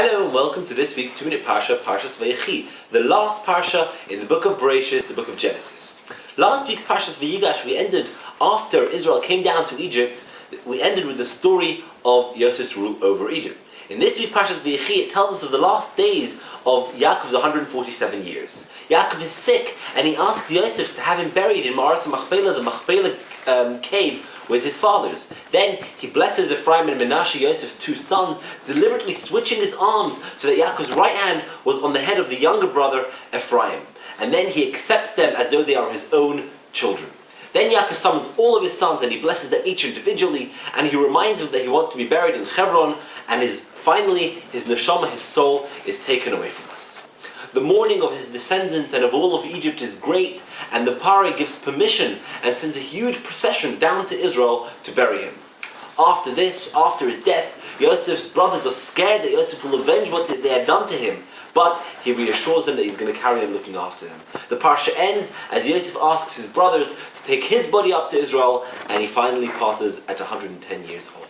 Hello and welcome to this week's 2-minute Parsha, Parshas Vayechi, the last Parsha in the book of Bereshit, the book of Genesis. Last week's Parshas Vayigash, we ended after Israel came down to Egypt. We ended with the story of Yosef's rule over Egypt. In this week's Parshas Vayechi, it tells us of the last days of Yaakov's 147 years. Yaakov is sick and he asks Yosef to have him buried in Ma'aras Machpelah, the Machpelah cave, with his fathers. Then he blesses Ephraim and Menashe, Yosef's two sons, deliberately switching his arms so that Yaakov's right hand was on the head of the younger brother Ephraim. And then he accepts them as though they are his own children. Then Yaakov summons all of his sons and he blesses them each individually, and he reminds them that he wants to be buried in Hebron, and finally his neshama, his soul, is taken away from us. The mourning of his descendants and of all of Egypt is great, and the Pari gives permission and sends a huge procession down to Israel to bury him. After this, after his death, Yosef's brothers are scared that Yosef will avenge what they had done to him, but he reassures them that he's going to carry on looking after them. The Parsha ends as Yosef asks his brothers to take his body up to Israel, and he finally passes at 110 years old.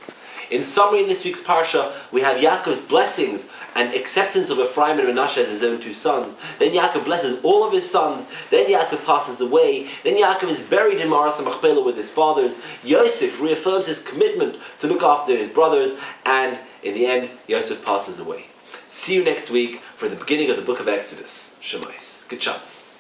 In summary, in this week's Parsha, we have Yaakov's blessings and acceptance of Ephraim and Menashe as his own two sons. Then Yaakov blesses all of his sons. Then Yaakov passes away. Then Yaakov is buried in Ma'aras Machpelah with his fathers. Yosef reaffirms his commitment to look after his brothers. And in the end, Yosef passes away. See you next week for the beginning of the book of Exodus. Shabbos. Good Shabbos.